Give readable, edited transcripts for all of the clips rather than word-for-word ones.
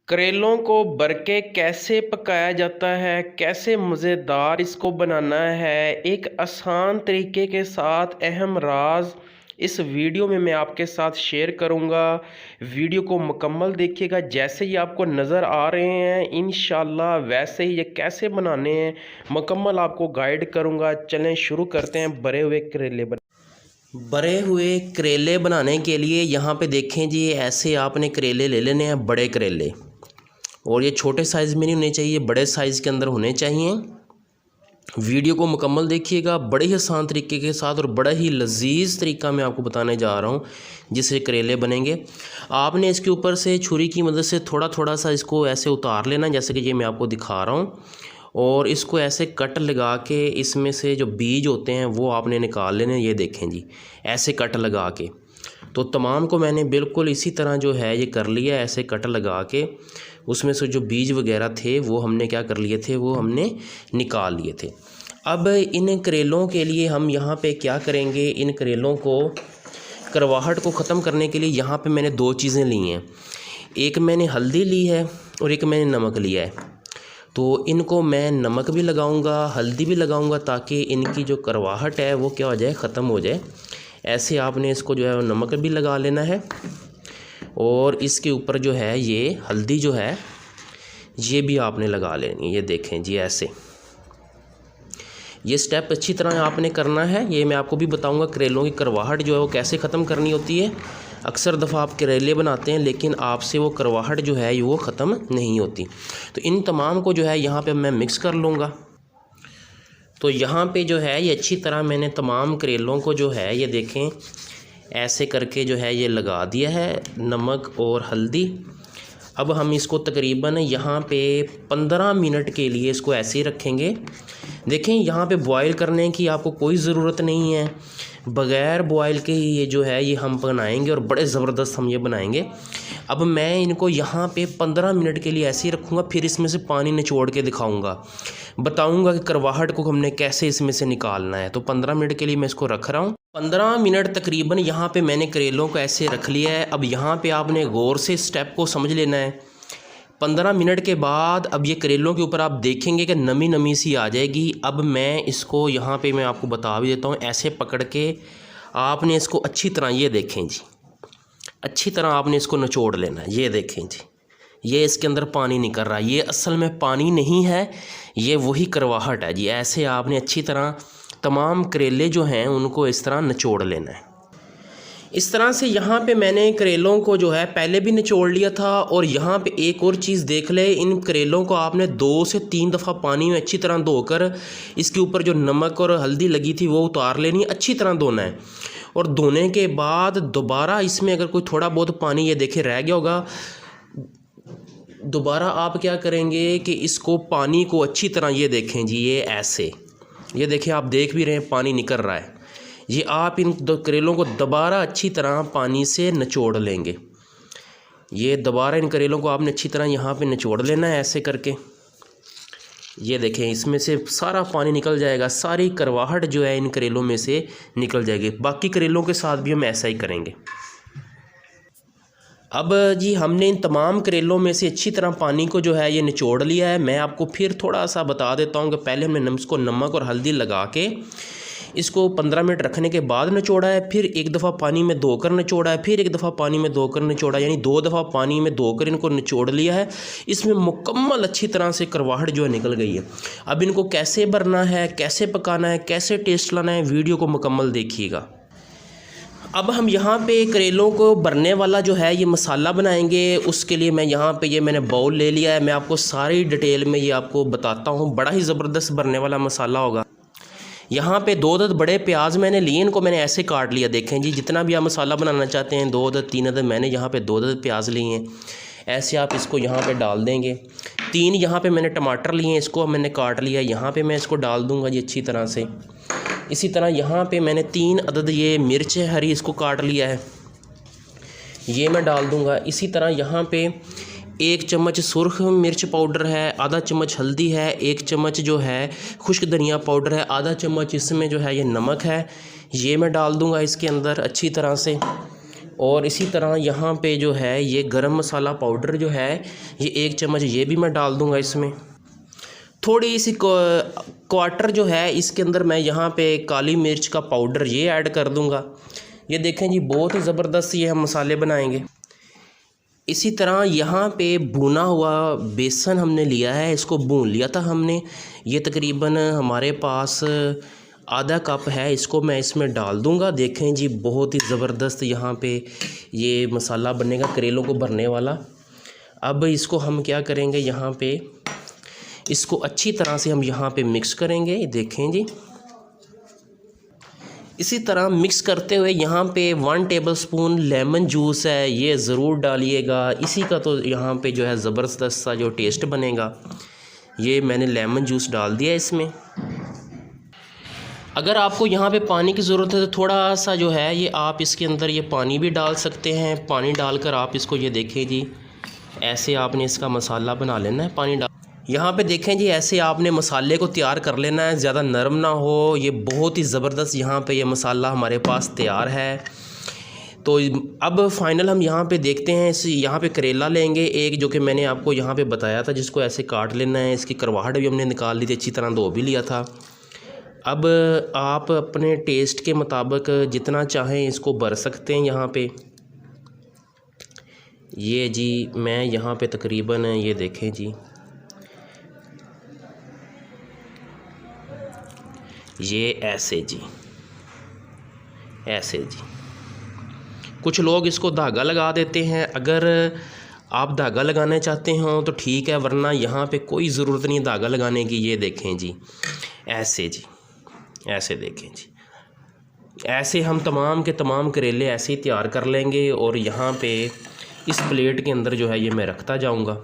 करेलों को भर के कैसे पकाया जाता है, कैसे मज़ेदार इसको बनाना है, एक आसान तरीके के साथ अहम राज इस वीडियो में मैं आपके साथ शेयर करूंगा। वीडियो को मुकम्मल देखिएगा। जैसे ही आपको नज़र आ रहे हैं इंशाल्लाह वैसे ही ये कैसे बनाने हैं मुकम्मल आपको गाइड करूंगा। चलें शुरू करते हैं। भरे हुए करेले बनाने के लिए यहाँ पे देखें जी, ऐसे आपने करेले ले लेने हैं, बड़े करेले। और ये छोटे साइज़ में नहीं होने चाहिए, बड़े साइज़ के अंदर होने चाहिए। वीडियो को मुकम्मल देखिएगा, बड़े ही आसान तरीके के साथ और बड़ा ही लजीज तरीका मैं आपको बताने जा रहा हूँ जिससे करेले बनेंगे। आपने इसके ऊपर से छुरी की मदद से थोड़ा थोड़ा सा इसको ऐसे उतार लेना, जैसे कि ये मैं आपको दिखा रहा हूँ। और इसको ऐसे कट लगा के इसमें से जो बीज होते हैं वो आपने निकाल लेने। ये देखें जी, ऐसे कट लगा के। तो तमाम को मैंने बिल्कुल इसी तरह जो है ये कर लिया, ऐसे कट लगा के उसमें से जो बीज वगैरह थे वो हमने क्या कर लिए थे, वो हमने निकाल लिए थे। अब इन करेलों के लिए हम यहाँ पे क्या करेंगे, इन करेलों को करवाहट को ख़त्म करने के लिए यहाँ पे मैंने दो चीज़ें ली हैं। एक मैंने हल्दी ली है और एक मैंने नमक लिया है। तो इनको मैं नमक भी लगाऊंगा, हल्दी भी लगाऊंगा, ताकि इनकी जो करवाहट है वो क्या हो जाए, ख़त्म हो जाए। ऐसे आपने इसको जो है नमक भी लगा लेना है और इसके ऊपर जो है ये हल्दी जो है ये भी आपने लगा लेनी है। ये देखें जी, ऐसे ये स्टेप अच्छी तरह आपने करना है। ये मैं आपको भी बताऊंगा करेलों की करवाहट जो है वो कैसे ख़त्म करनी होती है। अक्सर दफ़ा आप करेले बनाते हैं लेकिन आपसे वो करवाहट जो है वो ख़त्म नहीं होती। तो इन तमाम को जो है यहाँ पे मैं मिक्स कर लूँगा। तो यहाँ पे जो है ये अच्छी तरह मैंने तमाम करेलों को जो है ये देखें ऐसे करके जो है ये लगा दिया है, नमक और हल्दी। अब हम इसको तकरीबन यहाँ पे 15 मिनट के लिए इसको ऐसे ही रखेंगे। देखें यहाँ पे बॉयल करने की आपको कोई ज़रूरत नहीं है, बग़ैर बॉयल के ही ये जो है ये हम बनाएंगे और बड़े ज़बरदस्त हम ये बनाएंगे। अब मैं इनको यहाँ पे 15 मिनट के लिए ऐसे ही रखूँगा, फिर इसमें से पानी निचोड़ के दिखाऊँगा, बताऊँगा कि करवाहट को हमने कैसे इसमें से निकालना है। तो 15 मिनट के लिए मैं इसको रख रहा हूँ। 15 मिनट तकरीबन यहाँ पे मैंने करेलों को ऐसे रख लिया है। अब यहाँ पे आपने गौर से स्टेप को समझ लेना है। 15 मिनट के बाद अब ये करेलों के ऊपर आप देखेंगे कि नमी नमी सी आ जाएगी। अब मैं इसको यहाँ पे मैं आपको बता भी देता हूँ, ऐसे पकड़ के आपने इसको अच्छी तरह, ये देखें जी, अच्छी तरह आपने इसको निचोड़ लेना है। ये देखें जी, ये इसके अंदर पानी निकल रहा है, ये असल में पानी नहीं है, ये वही करवाहट है जी। ऐसे आपने अच्छी तरह तमाम करेले जो हैं उनको इस तरह निचोड़ लेना है। इस तरह से यहाँ पे मैंने करेलों को जो है पहले भी निचोड़ लिया था। और यहाँ पे एक और चीज़ देख ले, इन करेलों को आपने 2 से 3 दफ़ा पानी में अच्छी तरह धोकर इसके ऊपर जो नमक और हल्दी लगी थी वो उतार लेनी है, अच्छी तरह धोना है। और धोने के बाद दोबारा इसमें अगर कोई थोड़ा बहुत पानी ये देखे रह गया होगा, दोबारा आप क्या करेंगे कि इसको पानी को अच्छी तरह, ये देखें जी, ये ऐसे, ये देखें आप देख भी रहे हैं पानी निकल रहा है। ये आप इन दो करेलों को दोबारा अच्छी तरह पानी से निचोड़ लेंगे। ये दोबारा इन करेलों को आपने अच्छी तरह यहाँ पे निचोड़ लेना है ऐसे करके। ये देखें इसमें से सारा पानी निकल जाएगा, सारी करवाहट जो है इन करेलों में से निकल जाएगी। बाकी करेलों के साथ भी हम ऐसा ही करेंगे। अब जी हमने इन तमाम करेलों में से अच्छी तरह पानी को जो है ये निचोड़ लिया है। मैं आपको फिर थोड़ा सा बता देता हूँ कि पहले हमने इसको नमक और हल्दी लगा के इसको 15 मिनट रखने के बाद निचोड़ा है, फिर एक दफ़ा पानी में धोकर निचोड़ा है, फिर एक दफ़ा पानी में धोकर निचोड़ा, यानी 2 दफ़ा पानी में धोकर इनको निचोड़ लिया है। इसमें मुकम्मल अच्छी तरह से करवाहट जो है निकल गई है। अब इनको कैसे भरना है, कैसे पकाना है, कैसे टेस्ट लाना है, वीडियो को मुकम्मल देखिएगा। अब हम यहाँ पे करेलों को भरने वाला जो है ये मसाला बनाएंगे। उसके लिए मैं यहाँ पे ये मैंने बाउल ले लिया है, मैं आपको सारी डिटेल में ये आपको बताता हूँ। बड़ा ही ज़बरदस्त भरने वाला मसाला होगा। यहाँ पे 2 अदद बड़े प्याज मैंने लिए, इनको मैंने ऐसे काट लिया। देखें जी, जितना भी आप मसाला बनाना चाहते हैं 2 अदद 3 अदद, मैंने यहाँ पे 2 अदद प्याज लिए हैं। ऐसे आप इसको यहाँ पे डाल देंगे। 3 यहाँ पे मैंने टमाटर लिए हैं, इसको मैंने काट लिया, यहाँ पे मैं इसको डाल दूँगा जी अच्छी तरह से। इसी तरह यहाँ पे मैंने 3 अदद ये मिर्च है हरी, इसको काट लिया है, ये मैं डाल दूँगा। इसी तरह यहाँ पे 1 चम्मच सुर्ख मिर्च पाउडर है, आधा चम्मच हल्दी है, 1 चम्मच जो है खुश्क धनिया पाउडर है, आधा चम्मच इसमें जो है ये नमक है, ये मैं डाल दूंगा इसके अंदर अच्छी तरह से। और इसी तरह यहाँ पे जो है ये गरम मसाला पाउडर जो है ये 1 चम्मच ये भी मैं डाल दूँगा इसमें। थोड़ी सी क्वार्टर जो है इसके अंदर मैं यहाँ पे काली मिर्च का पाउडर ये ऐड कर दूँगा। ये देखें जी बहुत ही ज़बरदस्त ये हम मसाले बनाएंगे। इसी तरह यहाँ पे भुना हुआ बेसन हमने लिया है, इसको भून लिया था हमने। ये तकरीबन हमारे पास आधा कप है, इसको मैं इसमें डाल दूँगा। देखें जी बहुत ही ज़बरदस्त यहाँ पे ये मसाला बनेगा करेलों को भरने वाला। अब इसको हम क्या करेंगे, यहाँ पे इसको अच्छी तरह से हम यहाँ पे मिक्स करेंगे। देखें जी इसी तरह मिक्स करते हुए यहाँ पे 1 टेबलस्पून लेमन जूस है, ये ज़रूर डालिएगा। इसी का तो यहाँ पे जो है ज़बरदस्त सा जो टेस्ट बनेगा। ये मैंने लेमन जूस डाल दिया इसमें। अगर आपको यहाँ पे पानी की ज़रूरत है तो थोड़ा सा जो है ये आप इसके अंदर ये पानी भी डाल सकते हैं। पानी डालकर आप इसको ये देखें जी ऐसे आपने इसका मसाला बना लेना है। पानी डाल यहाँ पे देखें जी ऐसे आपने मसाले को तैयार कर लेना है, ज़्यादा नरम ना हो। ये बहुत ही ज़बरदस्त यहाँ पे ये मसाला हमारे पास तैयार है। तो अब फाइनल हम यहाँ पे देखते हैं। इस यहाँ पे करेला लेंगे एक, जो कि मैंने आपको यहाँ पे बताया था, जिसको ऐसे काट लेना है। इसकी करवाहट भी हमने निकाल ली थी, अच्छी तरह धो भी लिया था। अब आप अपने टेस्ट के मुताबिक जितना चाहें इसको भर सकते हैं। यहाँ पे ये जी मैं यहाँ पे तकरीबन ये देखें जी ये ऐसे जी ऐसे जी। कुछ लोग इसको धागा लगा देते हैं, अगर आप धागा लगाना चाहते हो तो ठीक है, वरना यहाँ पे कोई ज़रूरत नहीं धागा लगाने की। ये देखें जी ऐसे जी ऐसे देखें जी ऐसे हम तमाम के तमाम करेले ऐसे ही तैयार कर लेंगे। और यहाँ पे इस प्लेट के अंदर जो है ये मैं रखता जाऊँगा।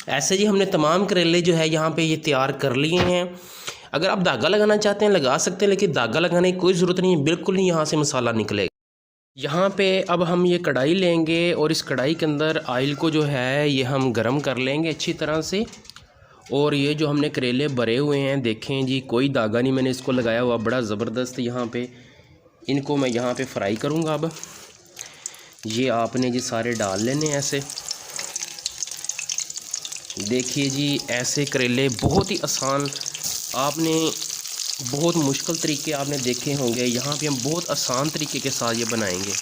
ऐसे जी हमने तमाम करेले जो है यहाँ पे ये तैयार कर लिए हैं। अगर आप धागा लगाना चाहते हैं लगा सकते हैं, लेकिन धागा लगाने की कोई ज़रूरत नहीं है, बिल्कुल नहीं यहाँ से मसाला निकलेगा। यहाँ पे अब हम ये कढ़ाई लेंगे और इस कढ़ाई के अंदर ऑयल को जो है ये हम गरम कर लेंगे अच्छी तरह से। और ये जो हमने करेले भरे हुए हैं देखें जी कोई धागा नहीं मैंने इसको लगाया हुआ, बड़ा ज़बरदस्त। यहाँ पे इनको मैं यहाँ पे फ्राई करूँगा। अब ये आपने जी सारे डाल लेने ऐसे। देखिए जी ऐसे करेले बहुत ही आसान, आपने बहुत मुश्किल तरीके आपने देखे होंगे, यहाँ पे हम बहुत आसान तरीके के साथ ये बनाएंगे।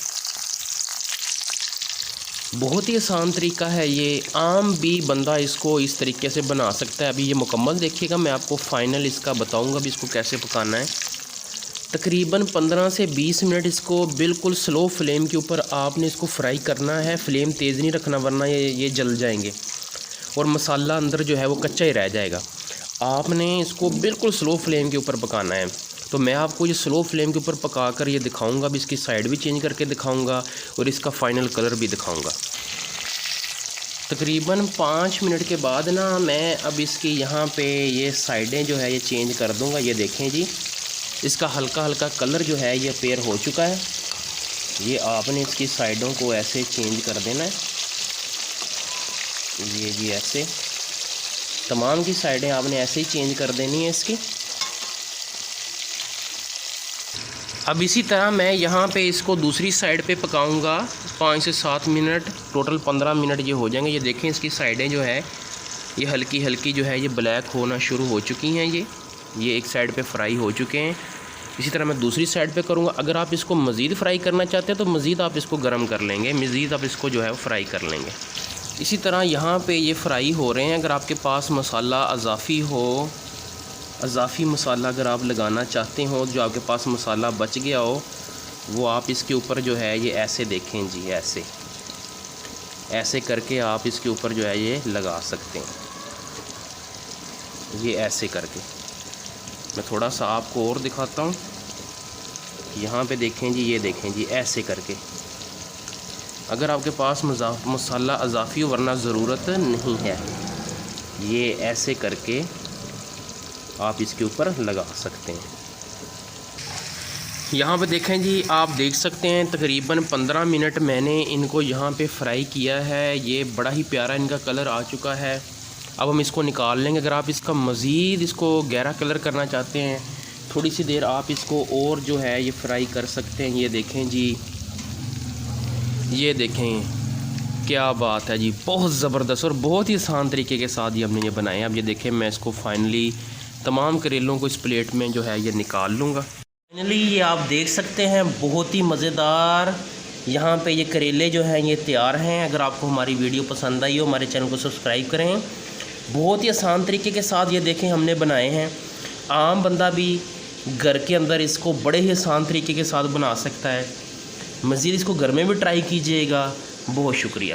बहुत ही आसान तरीका है ये, आम भी बंदा इसको इस तरीके से बना सकता है। अभी ये मुकम्मल देखिएगा, मैं आपको फ़ाइनल इसका बताऊंगा भी इसको कैसे पकाना है। तकरीबन 15 से 20 मिनट इसको बिल्कुल स्लो फ्लेम के ऊपर आपने इसको फ्राई करना है। फ्लेम तेज़ नहीं रखना, वरना ये जल जाएंगे और मसाला अंदर जो है वो कच्चा ही रह जाएगा। आपने इसको बिल्कुल स्लो फ्लेम के ऊपर पकाना है। तो मैं आपको ये स्लो फ्लेम के ऊपर पका कर ये दिखाऊंगा, भी इसकी साइड भी चेंज करके दिखाऊंगा और इसका फ़ाइनल कलर भी दिखाऊंगा। तकरीबन 5 मिनट के बाद ना मैं अब इसकी यहाँ पे ये साइडें जो है ये चेंज कर दूंगा। ये देखें जी इसका हल्का हल्का कलर जो है ये पेयर हो चुका है। ये आपने इसकी साइडों को ऐसे चेंज कर देना है। ये जी ऐसे तमाम की साइडें आपने ऐसे ही चेंज कर देनी है इसकी। अब इसी तरह मैं यहाँ पे इसको दूसरी साइड पे पकाऊंगा 5 से 7 मिनट, टोटल 15 मिनट ये हो जाएंगे। ये देखें इसकी साइडें जो है ये हल्की हल्की जो है ये ब्लैक होना शुरू हो चुकी हैं। ये एक साइड पे फ्राई हो चुके हैं। इसी तरह मैं दूसरी साइड पे करूँगा। अगर आप इसको मज़ीद फ्राई करना चाहते हैं तो मज़ीद आप इसको गर्म कर लेंगे, मज़ीद आप इसको जो है फ्राई कर लेंगे। इसी तरह यहाँ पे ये फ्राई हो रहे हैं। अगर आपके पास मसाला अज़ाफ़ी मसाला अगर आप लगाना चाहते हो, जो आपके पास मसाला बच गया हो, वो आप इसके ऊपर जो है ये ऐसे देखें जी ऐसे करके आप इसके ऊपर जो है ये लगा सकते हैं। ये ऐसे करके मैं थोड़ा सा आपको और दिखाता हूँ। यहाँ पे देखें जी, ये देखें जी ऐसे करके। अगर आपके पास मसाला अज़ाफ़ी हो, वरना ज़रूरत नहीं है, ये ऐसे करके आप इसके ऊपर लगा सकते हैं। यहाँ पे देखें जी, आप देख सकते हैं तकरीबन 15 मिनट मैंने इनको यहाँ पे फ्राई किया है। ये बड़ा ही प्यारा इनका कलर आ चुका है। अब हम इसको निकाल लेंगे। अगर आप इसका मज़ीद इसको गहरा कलर करना चाहते हैं, थोड़ी सी देर आप इसको और जो है ये फ्राई कर सकते हैं। ये देखें जी, ये देखें क्या बात है जी, बहुत ज़बरदस्त और बहुत ही आसान तरीके के साथ ये हमने ये बनाए हैं। अब ये देखें, मैं इसको फाइनली तमाम करेलों को इस प्लेट में जो है ये निकाल लूँगा। फाइनली ये आप देख सकते हैं बहुत ही मज़ेदार यहाँ पे ये करेले जो हैं ये तैयार हैं। अगर आपको हमारी वीडियो पसंद आई हो, हमारे चैनल को सब्सक्राइब करें। बहुत ही आसान तरीके के साथ ये देखें हमने बनाए हैं। आम बंदा भी घर के अंदर इसको बड़े ही आसान तरीके के साथ बना सकता है। मज़ीद इसको घर में भी ट्राई कीजिएगा। बहुत शुक्रिया।